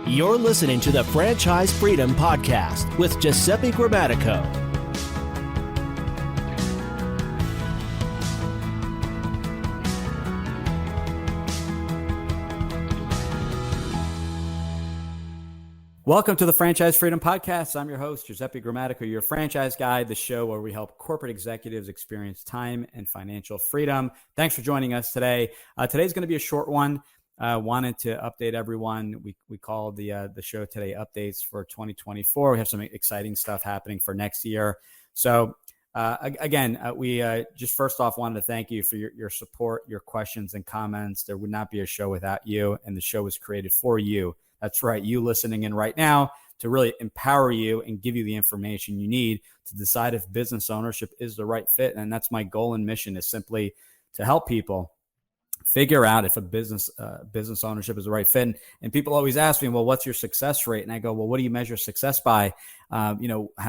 You're listening to the Franchise Freedom Podcast with Giuseppe Grammatico. Welcome to the Franchise Freedom Podcast. I'm your host, Giuseppe Grammatico, your franchise guide, the show where we help corporate executives experience time and financial freedom. Thanks for joining us today. Today's going to be a short one. Wanted to update everyone. We call the show today Updates for 2024. We have some exciting stuff happening for next year. So again, we just first off wanted to thank you for your support, your questions and comments. There would not be a show without you, and the show was created for you. That's right, you listening in right now, to really empower you and give you the information you need to decide if business ownership is the right fit. And that's my goal and mission, is simply to help people figure out if a business ownership is the right fit. And people always ask me, well, what's your success rate? And I go, well, what do you measure success by? How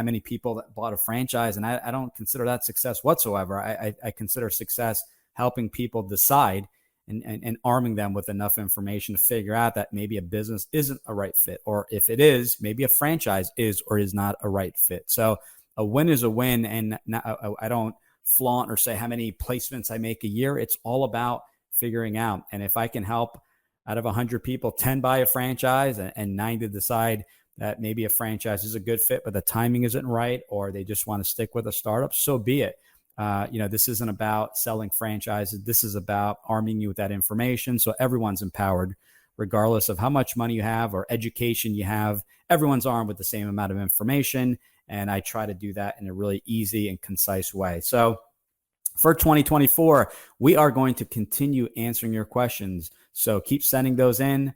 many people that bought a franchise? And I don't consider that success whatsoever. I consider success helping people decide and arming them with enough information to figure out that maybe a business isn't a right fit, or if it is, maybe a franchise is or is not a right fit. So a win is a win, and I don't flaunt or say how many placements I make a year. It's all about figuring out. And if I can help out of 100 people, 10 buy a franchise and 90 decide that maybe a franchise is a good fit, but the timing isn't right, or they just want to stick with a startup, so be it. This isn't about selling franchises. This is about arming you with that information, so everyone's empowered, regardless of how much money you have or education you have. Everyone's armed with the same amount of information, and I try to do that in a really easy and concise way. So for 2024, we are going to continue answering your questions. So keep sending those in.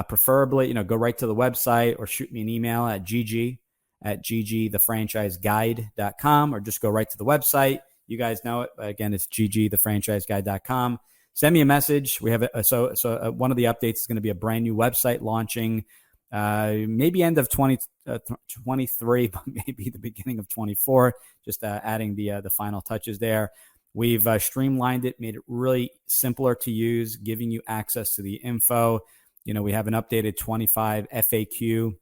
Preferably, go right to the website or shoot me an email at ggthefranchiseguide.com, or just go right to the website. You guys know it. Again, it's ggthefranchiseguide.com. Send me a message. We have one of the updates is going to be a brand new website launching maybe end of 2023, but maybe the beginning of 24. Just adding the final touches there. We've streamlined it, made it really simpler to use, giving you access to the info. We have an updated 25 FAQ,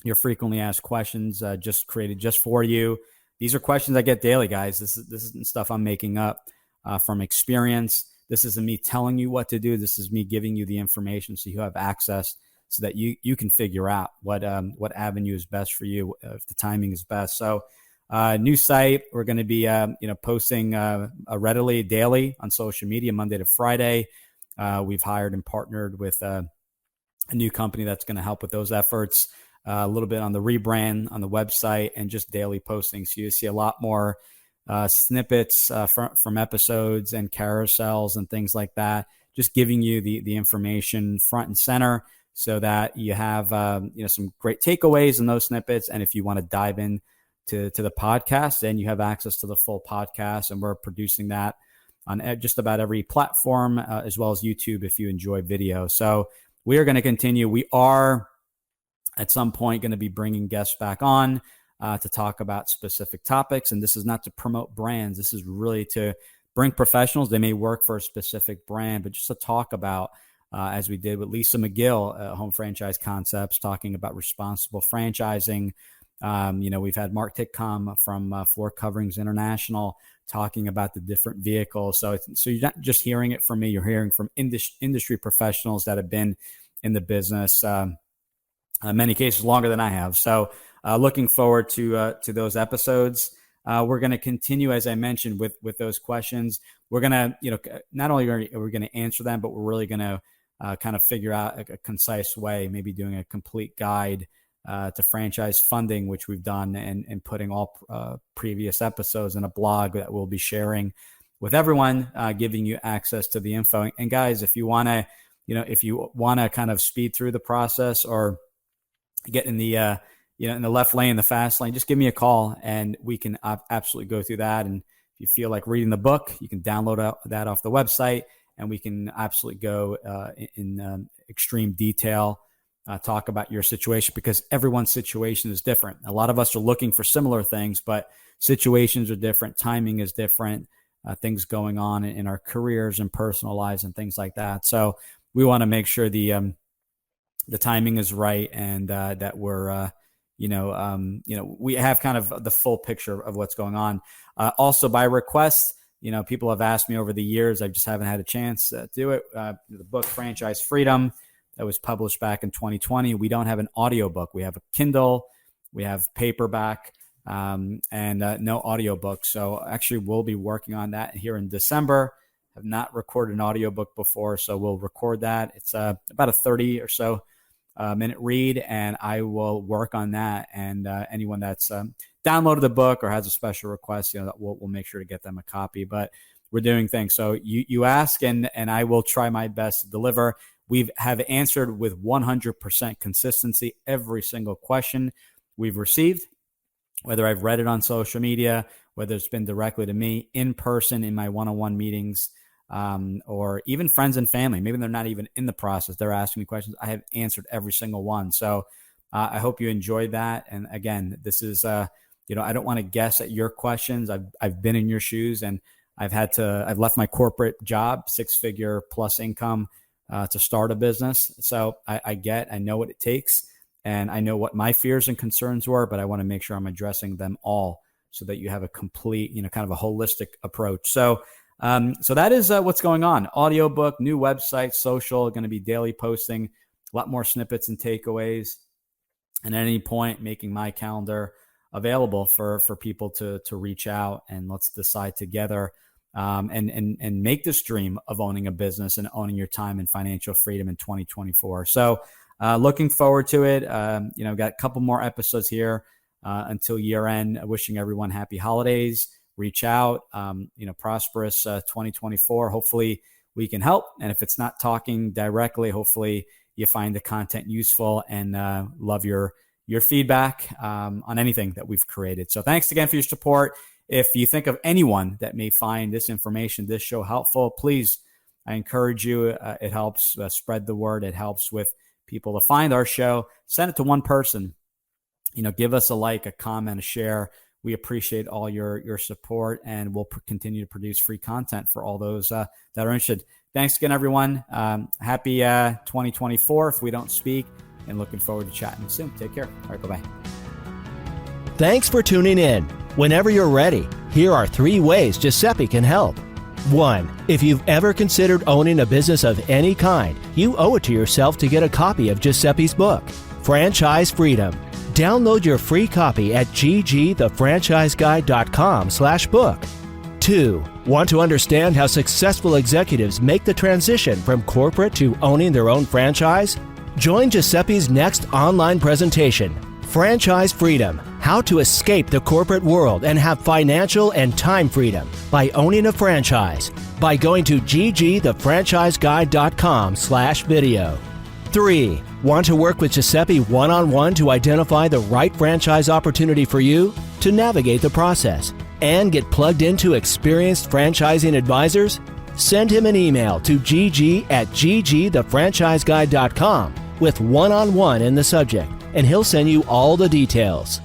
your frequently asked questions, just created just for you. These are questions I get daily, guys. This isn't stuff I'm making up from experience. This isn't me telling you what to do. This is me giving you the information so you have access, so that you can figure out what avenue is best for you, if the timing is best. So new site, we're going to be posting readily daily on social media, Monday to Friday. We've hired and partnered with a new company that's going to help with those efforts. A little bit on the rebrand on the website, and just daily postings. So you see a lot more snippets from episodes and carousels and things like that, just giving you the information front and center, so that you have some great takeaways in those snippets. And if you want to dive in to the podcast, then you have access to the full podcast, and we're producing that on just about every platform, as well as YouTube if you enjoy video. So we are going to continue. We are at some point going to be bringing guests back on to talk about specific topics. And this is not to promote brands. This is really to bring professionals. They may work for a specific brand, but just to talk about, as we did with Lisa McGill, Home Franchise Concepts, talking about responsible franchising. We've had Mark Titcom from Floor Coverings International talking about the different vehicles. So you're not just hearing it from me. You're hearing from industry professionals that have been in the business, in many cases longer than I have. So looking forward to those episodes. We're going to continue, as I mentioned, with those questions. We're going to, not only are we going to answer them, but we're really going to kind of figure out a concise way, maybe doing a complete guide to franchise funding, which we've done, and putting all previous episodes in a blog that we'll be sharing with everyone, giving you access to the info. And guys, if you want to, kind of speed through the process, or get in the in the left lane, the fast lane, just give me a call and we can absolutely go through that. And if you feel like reading the book, you can download that off the website, and we can absolutely go in extreme detail, talk about your situation, because everyone's situation is different. A lot of us are looking for similar things, but situations are different. Timing is different. Things going on in our careers and personal lives and things like that. So we want to make sure the the timing is right, and that we're we have kind of the full picture of what's going on. Also, by request, people have asked me over the years. I just haven't had a chance to do it. The book Franchise Freedom that was published back in 2020. We don't have an audiobook. We have a Kindle, we have paperback, and no audiobook. So actually, we'll be working on that here in December. Have not recorded an audiobook before, so we'll record that. It's about a 30 or so minute read, and I will work on that. And anyone that's downloaded the book or has a special request, we'll make sure to get them a copy. But we're doing things. So you ask, and I will try my best to deliver. We have answered with 100% consistency every single question we've received, whether I've read it on social media, whether it's been directly to me, in person, in my one-on-one meetings, or even friends and family. Maybe they're not even in the process. They're asking me questions. I have answered every single one. So I hope you enjoyed that. And again, this is, I don't want to guess at your questions. I've been in your shoes, and I've left my corporate job, 6-figure plus income, to start a business. So I know what it takes, and I know what my fears and concerns were, but I want to make sure I'm addressing them all so that you have a complete, kind of a holistic approach. So that is what's going on. Audiobook, new website, social, going to be daily posting, a lot more snippets and takeaways. And at any point, making my calendar available for people to reach out, and let's decide together and make this dream of owning a business and owning your time and financial freedom in 2024. So looking forward to it. Got a couple more episodes here until year end. Wishing everyone happy holidays. Reach out, prosperous 2024. Hopefully we can help. And if it's not talking directly, hopefully you find the content useful, and love your feedback on anything that we've created. So thanks again for your support. If you think of anyone that may find this information, this show helpful, please, I encourage you. It helps spread the word. It helps with people to find our show. Send it to one person. Give us a like, a comment, a share. We appreciate all your support, and we'll continue to produce free content for all those that are interested. Thanks again, everyone. Happy 2024 if we don't speak, and looking forward to chatting soon. Take care. All right, bye-bye. Thanks for tuning in. Whenever you're ready, here are 3 ways Giuseppe can help. 1. If you've ever considered owning a business of any kind, you owe it to yourself to get a copy of Giuseppe's book, Franchise Freedom. Download your free copy at ggthefranchiseguy.com/book. 2. Want to understand how successful executives make the transition from corporate to owning their own franchise? Join Giuseppe's next online presentation, Franchise Freedom: How to Escape the Corporate World and Have Financial and Time Freedom by Owning a Franchise, by going to ggthefranchiseguy.com/video. 3. Want to work with Giuseppe one-on-one to identify the right franchise opportunity for you, to navigate the process, and get plugged into experienced franchising advisors? Send him an email to gg@ggthefranchiseguy.com with one-on-one in the subject, and he'll send you all the details.